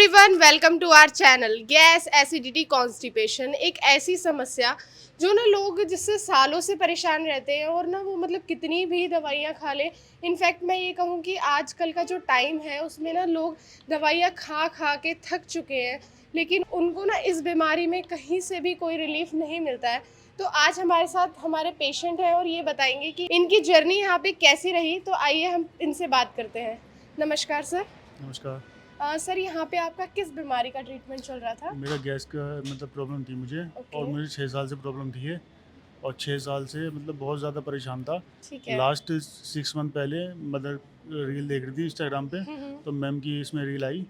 Everyone, welcome to our channel. Gas, acidity, constipation एक ऐसी समस्या जो ना लोग जिससे सालों से परेशान रहते हैं और ना वो मतलब कितनी भी दवाइयाँ खा लें। इनफैक्ट मैं ये कहूँ कि आजकल का जो टाइम है उसमें ना लोग दवाइयाँ खा खा के थक चुके हैं, लेकिन उनको ना इस बीमारी में कहीं से भी कोई रिलीफ नहीं मिलता है। तो आज हमारे साथ हमारे पेशेंट हैं और ये बताएंगे कि इनकी जर्नी यहाँ पे कैसी रही। तो आइए हम इनसे बात करते हैं। नमस्कार सर। नमस्कार। सर, यहाँ पे आपका किस बीमारी का ट्रीटमेंट चल रहा था? मेरा गैस का मतलब प्रॉब्लम थी मुझे। ओके। और मुझे 6 साल से प्रॉब्लम थी ये। और 6 साल से मतलब बहुत ज़्यादा परेशान था। ठीक है। लास्ट 6 मंथ पहले मदर रील देख रही थी इंस्टाग्राम पे, तो मैम की इसमें रील आई,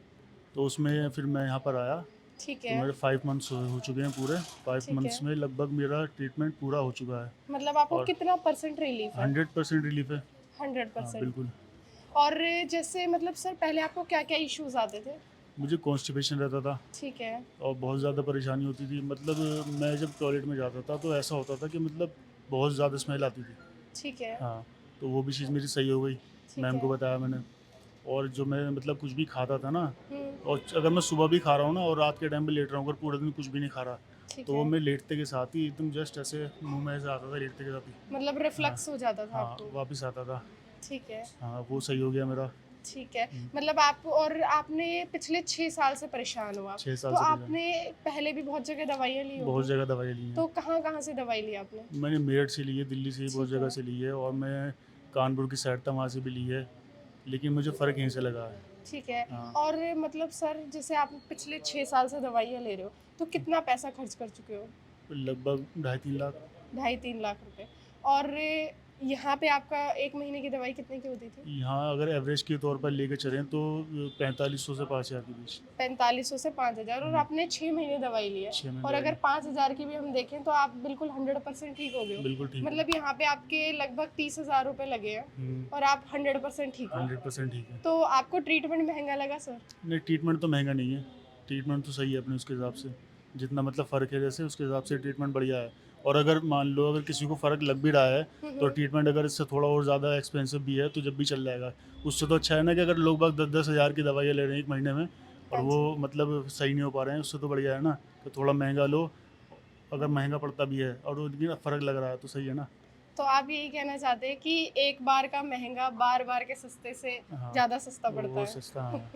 तो उसमें फिर मैं यहाँ पर आया। ठीक तो है। मेरे 5 मंथ्स हो चुके हैं पूरे। 5 ठीक है। मंथ्स में लगभग मेरा ट्रीटमेंट पूरा हो चुका है। मतलब आपको और कितना परसेंट रिलीफ है? 100% रिलीफ है। हंड्रेड हाँ परसेंट बिल्कुल। और जैसे मतलब सर, पहले आपको क्या क्या इश्यूज आते थे? मुझे कॉन्स्टिपेशन रहता था ठीक है। और बहुत ज़्यादा परेशानी होती थी। मतलब मैं जब टॉयलेट में जाता था तो ऐसा होता था कि मतलब बहुत ज़्यादा स्मेल आती थी। ठीक है। हाँ, तो वो भी चीज़ मेरी सही हो गई। ठीक मैम को है। बताया मैंने। और जो मैं मतलब कुछ भी खाता था ना, हम्म। और अगर मैं सुबह भी खा रहा हूँ ना और रात के टाइम पे लेट रहा हूँ, अगर पूरे दिन कुछ भी नहीं खा रहा, ठीक तो वो है। मैं लेटते के साथ ही एकदम जस्ट ऐसे मुँह में ऐसे आता था लेटते के साथ ही। मतलब हाँ, रिफ्लक्स हो जाता था हाँ, आपको? वापस आता था। ठीक है। हाँ, वो सही हो गया मेरा। ठीक है। हुँ, मतलब आप और आपने पिछले 6 साल से परेशान हो आप। 6 साल तो से परेशान। आपने पहले भी बहुत जगह दवाइयाँ ली बहुत होगी। जगह दवाइयाँ ली हैं। तो कहाँ कहाँ से दवाई ली आपने? मैंने मेरठ से ली है, दिल्ली से भी बहुत ठीक जगह है। से ली है, और मैं कानपुर की साइड था वहाँ से भी ली है, लेकिन मुझे फ़र्क यहीं से लगा है। ठीक है। हाँ, और मतलब सर, जैसे आप पिछले 6 साल से दवाइयाँ ले रहे हो, तो कितना पैसा खर्च कर चुके हो? लगभग ढाई 3 लाख। 2.5-3 लाख रुपए। और यहाँ पे आपका एक महीने की दवाई कितने की होती थी? यहाँ अगर एवरेज के तौर पर लेके चलें तो 4500 से 5000 के बीच। 4500 से 5000, और हुँ, आपने 6 महीने दवाई ली है। 6 महीने और दवाई अगर ली। 5000 की भी हम देखें तो आप बिल्कुल 100% ठीक हो गए हो। बिल्कुल ठीक है। मतलब यहाँ पे आपके लगभग 30,000 रुपये लगे हैं हुँ, और आप 100% ठीक हो। 100% ठीक है। तो आपको ट्रीटमेंट महंगा लगा सर? नहीं, ट्रीटमेंट तो महँगा नहीं है। ट्रीटमेंट तो सही है अपने उसके हिसाब से। जितना मतलब फ़र्क है जैसे उसके हिसाब से ट्रीटमेंट बढ़िया है। और अगर मान लो अगर किसी को फ़र्क लग भी रहा है, तो हम्म। ट्रीटमेंट अगर इससे थोड़ा और ज़्यादा एक्सपेंसिव भी है तो जब भी चल जाएगा। उससे तो अच्छा है ना कि अगर लोग बाग 10-10 हज़ार की दवाइयाँ ले रहे हैं 1 महीने में, और हाँ वो जी। मतलब सही नहीं हो पा रहे हैं, उससे तो बढ़िया है ना कि थोड़ा महँगा लो। अगर महँगा पड़ता भी है और वो लेकिन फ़र्क लग रहा है तो सही है ना। तो आप यही कहना चाहते हैं कि एक बार का महंगा बार बार के सस्ते से हाँ, ज़्यादा सस्ता पड़ता वो है। सस्ता हाँ।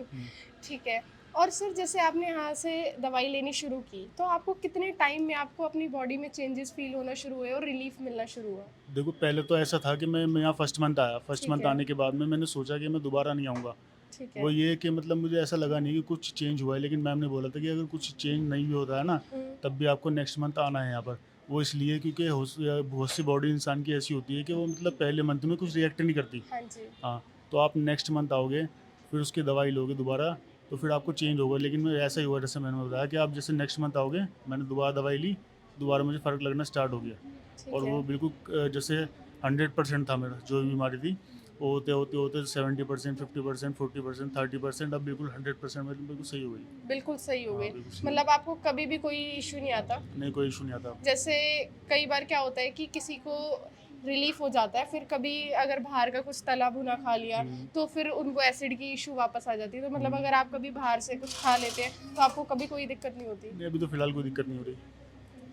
ठीक है। और सर, जैसे आपने यहाँ से दवाई लेनी शुरू की, तो आपको कितने टाइम में आपको अपनी बॉडी में चेंजेस फील होना शुरू हुए और रिलीफ मिलना शुरू हुआ? देखो पहले तो ऐसा था कि मैं यहाँ फर्स्ट मंथ आया। फर्स्ट ठीक मंथ है। आने के बाद में मैंने सोचा कि मैं दोबारा नहीं आऊँगा। ठीक वो है। ये है कि मतलब मुझे ऐसा लगा नहीं कि कुछ चेंज हुआ है, लेकिन मैम ने बोला था कि अगर कुछ चेंज नहीं भी होता है ना, हुँ। तब भी आपको नेक्स्ट मंथ आना है यहाँ पर। वो इसलिए क्योंकि बहुत सी बॉडी इंसान की ऐसी होती है कि वो मतलब पहले मंथ में कुछ रिएक्ट नहीं करती। हाँ जी। हाँ, तो आप नेक्स्ट मंथ आओगे, फिर उसकी दवाई लोगे दोबारा, तो फिर आपको चेंज होगा। लेकिन मैं ऐसा ही हुआ जैसे मैंने बताया कि आप जैसे नेक्स्ट मंथ आओगे, मैंने दोबारा दवाई ली, दोबारा मुझे फ़र्क लगना स्टार्ट हो गया। ठीक और है। वो बिल्कुल जैसे 100% था मेरा जो भी बीमारी थी, वो होते 70%, 50%, 40%, 30%, अब बिल्कुल 100% मेरी बिल्कुल सही हो गई। बिल्कुल सही हो हाँ, गई। बिल्कुल सही हो मतलब आपको कभी भी कोई इश्यू नहीं आता? गई। नहीं, कोई इशू नहीं आता। जैसे कई बार क्या होता है कि किसी को रिलीफ हो जाता है, फिर कभी अगर बाहर का कुछ तला भुना खा लिया हुँ, तो फिर उनको एसिड की इशू वापस आ जाती है। तो मतलब हुँ। अगर आप कभी बाहर से कुछ खा लेते हैं तो आपको कभी कोई दिक्कत नहीं होती? नहीं, अभी तो फ़िलहाल कोई दिक्कत नहीं हो रही।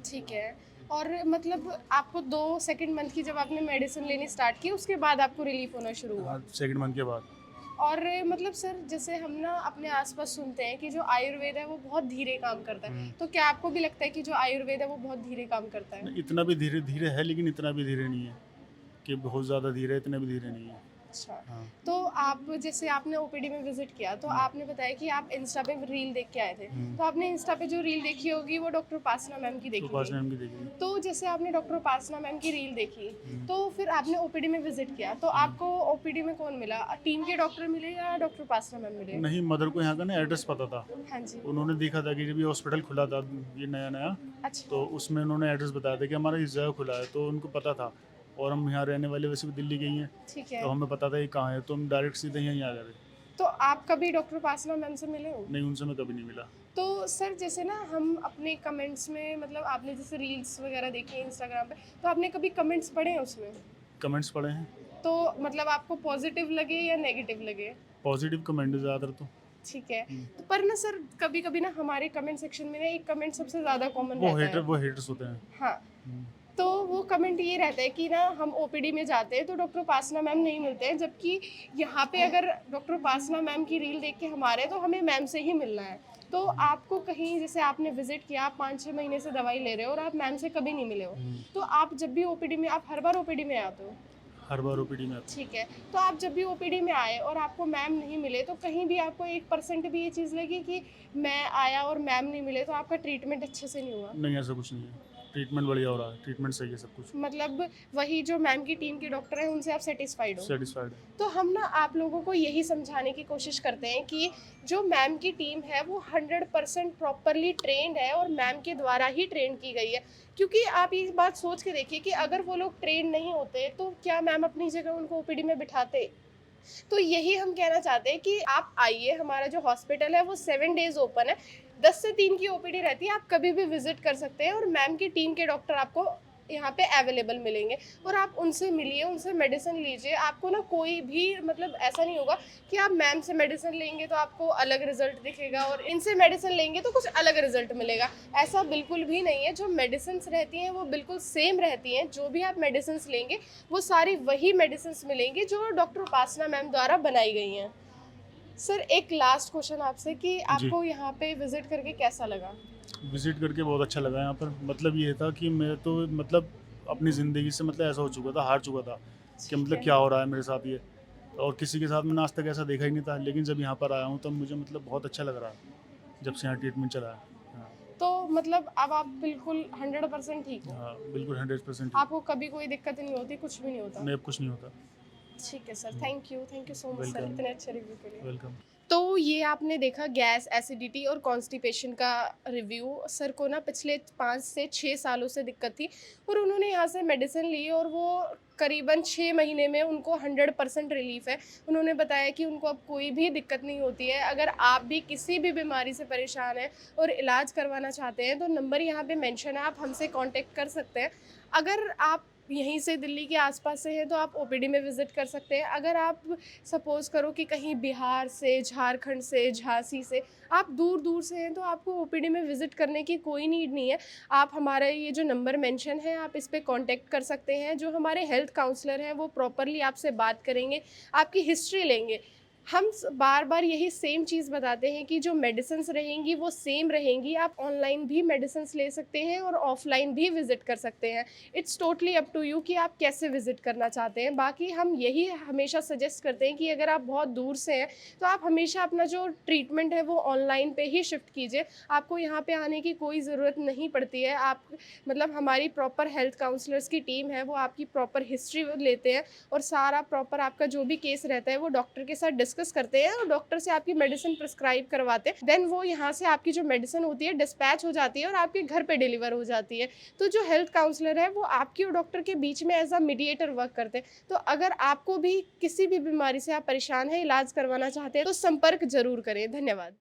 ठीक है। और मतलब आपको 2 सेकंड मंथ की जब आपने मेडिसिन लेनी स्टार्ट की, उसके बाद आपको रिलीफ होना शुरू हुआ? हाँ, सेकंड मंथ के बाद। और मतलब सर, जैसे हम ना अपने आसपास सुनते हैं कि जो आयुर्वेद है वो बहुत धीरे काम करता है, हुँ। तो क्या आपको भी लगता है कि जो आयुर्वेद है वो बहुत धीरे काम करता है? नहीं, इतना भी धीरे-धीरे है, लेकिन इतना भी धीरे नहीं है कि बहुत ज़्यादा धीरे है, इतना भी धीरे नहीं है। अच्छा। हाँ। तो आप जैसे आपने ओपीडी में विजिट किया, तो हुँ, आपने बताया कि आप इंस्टा पे रील देख के आए थे। हुँ। तो आपने इंस्टा पे जो रील देखी होगी वो डॉक्टर उपासना मैम की देखी उपासना मैम होगी। की देखी है। तो जैसे आपने डॉक्टर उपासना मैम की रील देखी, हुँ, तो फिर आपने ओपीडी में विजिट किया, तो हुँ। आपको ओपीडी में कौन मिला? टीम के डॉक्टर मिले या डॉक्टर उपासना मैम मिले? नहीं, मदर को यहाँ का ना एड्रेस पता था। हाँ जी। उन्होंने देखा था कि जब ये हॉस्पिटल खुला था, ये नया-नया, अच्छा। तो उसमें उन्होंने एड्रेस बताया था कि हमारा इस जगह खुला है, तो उनको पता था। और हम यहाँ रहने वाले वैसे भी दिल्ली के ही हैं, ठीक तो है। हमें पता था ये कहाँ है, तो हम डायरेक्ट सीधे यहीं आ गए थे। तो आप कभी डॉक्टर उपासना मैम से मिले हो? नहीं, उनसे मैं कभी नहीं मिला। तो सर, जैसे ना हम अपने कमेंट्स में, मतलब आपने जैसे रील्स वगैरह देखी है इंस्टाग्राम पे, तो आपने कभी कमेंट्स पढ़े हैं उसमें? कमेंट्स पढ़े हैं, तो मतलब आपको पॉजिटिव लगे या नेगेटिव लगे? पॉज़िटिव कमेंट है ज़्यादातर तो। ठीक है। तो पर ना सर कभी कभी ना हमारे कमेंट सेक्शन में ना एक कमेंट सबसे ज्यादा कॉमन रहता है। वो हेटर्स होते हैं। हाँ, हम्म, तो वो कमेंट ये रहता है कि ना हम ओपीडी में जाते हैं तो डॉक्टर उपासना मैम नहीं मिलते हैं, जबकि यहाँ पे अगर डॉक्टर उपासना मैम की रील देख के हमारे तो हमें मैम से ही मिलना है। तो आपको कहीं जैसे आपने विजिट किया, आप 5-6 महीने से दवाई ले रहे हो और आप मैम से कभी नहीं मिले हो, हम्म, तो आप जब भी ओपीडी में, आप हर बार ओपीडी में आते हो? हर बार ओपीडी में आते ठीक है। तो आप जब भी ओपीडी में आए और आपको मैम नहीं मिले, तो कहीं भी आपको 1% भी ये चीज़ लगी कि मैं आया और मैम नहीं मिले तो आपका ट्रीटमेंट अच्छे से नहीं हुआ? हैं। नहीं, ऐसा कुछ नहीं है, ट्रीटमेंट बढ़िया हो रहा है, ट्रीटमेंट सही है सब कुछ। मतलब वही जो मैम की टीम के डॉक्टर हैं उनसे आप सेटिस्फाइड हो? सेटिस्फाइड है। तो हम ना आप लोगों को यही समझाने की कोशिश करते हैं कि जो मैम की टीम है वो 100% प्रॉपरली ट्रेंड है और मैम के द्वारा ही ट्रेन की गई है। क्योंकि आप ये बात सोच के देखिए कि अगर वो लोग ट्रेन नहीं होते तो क्या मैम अपनी जगह उनको ओपीडी में बिठाते? तो यही हम कहना चाहते हैं कि आप आइए, हमारा जो हॉस्पिटल है वो 7 डेज ओपन है, 10 से 3 की ओपीडी रहती है, आप कभी भी विजिट कर सकते हैं और मैम की टीम के डॉक्टर आपको यहाँ पे अवेलेबल मिलेंगे और आप उनसे मिलिए, उनसे मेडिसिन लीजिए। आपको ना कोई भी मतलब ऐसा नहीं होगा कि आप मैम से मेडिसिन लेंगे तो आपको अलग रिजल्ट दिखेगा और इनसे मेडिसिन लेंगे तो कुछ अलग रिजल्ट मिलेगा, ऐसा बिल्कुल भी नहीं है। जो मेडिसिन रहती हैं वो बिल्कुल सेम रहती हैं, जो भी आप मेडिसिन लेंगे वो सारी वही मेडिसिन मिलेंगी जो डॉक्टर उपासना मैम द्वारा बनाई गई हैं। सर एक लास्ट क्वेश्चन आपसे कि जी, आपको यहाँ पे विजिट करके कैसा लगा? विजिट करके बहुत अच्छा लगा यहाँ पर। मतलब ये था कि मैं तो मतलब अपनी ज़िंदगी से मतलब ऐसा हो चुका था, हार चुका था कि ठीक मतलब है। क्या हो रहा है मेरे साथ ये, और किसी के साथ मैंने आज तक ऐसा देखा ही नहीं था। लेकिन जब यहाँ पर आया हूँ तब मुझे मतलब बहुत अच्छा लग रहा है, जब से यहाँ ट्रीटमेंट चला है। हाँ, तो मतलब अब आप बिल्कुल 100% ठीक हो? हाँ, बिल्कुल 100% आपको कभी कोई दिक्कत नहीं होती, कुछ भी नहीं होता? नहीं, अब कुछ नहीं होता। ठीक है sir, thank you so much sir welcome, इतने अच्छे रिव्यू के लिए। वेलकम। तो ये आपने देखा गैस, एसिडिटी और कॉन्स्टिपेशन का रिव्यू। सर को ना पिछले 5 से 6 सालों से दिक्कत थी और उन्होंने यहाँ से मेडिसिन ली और वो करीबन 6 महीने में उनको 100% रिलीफ है। उन्होंने बताया कि उनको अब कोई भी दिक्कत नहीं होती है। अगर आप भी किसी भी बीमारी से परेशान हैं और इलाज करवाना चाहते हैं तो नंबर यहाँ पे मेंशन है, आप हमसे कांटेक्ट कर सकते हैं। अगर आप यहीं से दिल्ली के आसपास से हैं तो आप ओपीडी में विज़िट कर सकते हैं। अगर आप सपोज़ करो कि कहीं बिहार से, झारखंड से, झांसी से, आप दूर-दूर से हैं तो आपको ओपीडी में विज़िट करने की कोई नीड नहीं है। आप हमारा ये जो नंबर मेंशन है आप इस पे कॉन्टैक्ट कर सकते हैं। जो हमारे हेल्थ काउंसलर हैं वो प्रॉपरली आपसे बात करेंगे, आपकी हिस्ट्री लेंगे। हम बार-बार यही सेम चीज़ बताते हैं कि जो मेडिसिन्स रहेंगी वो सेम रहेंगी। आप ऑनलाइन भी मेडिसिन्स ले सकते हैं और ऑफ़लाइन भी विज़िट कर सकते हैं। It's totally up to you कि आप कैसे विज़िट करना चाहते हैं। बाकी हम यही हमेशा सजेस्ट करते हैं कि अगर आप बहुत दूर से हैं तो आप हमेशा अपना जो ट्रीटमेंट है वो ऑनलाइन पे ही शिफ्ट कीजिए। आपको यहाँ पे आने की कोई ज़रूरत नहीं पड़ती है। आप मतलब हमारी प्रॉपर हेल्थ काउंसलर्स की टीम है वो आपकी प्रॉपर हिस्ट्री लेते हैं और सारा प्रॉपर आपका जो भी केस रहता है वो डॉक्टर के साथ डिस्कस करते हैं और डॉक्टर से आपकी मेडिसिन प्रिस्क्राइब करवाते हैं। देन वो यहाँ से आपकी जो मेडिसिन होती है डिस्पैच हो जाती है और आपके घर पे डिलीवर हो जाती है। तो जो हेल्थ काउंसलर है वो आपकी और डॉक्टर के बीच में एज अ मीडिएटर वर्क करते हैं। तो अगर आपको भी किसी भी बीमारी से आप परेशान हैं, इलाज करवाना चाहते हैं तो संपर्क जरूर करें। धन्यवाद।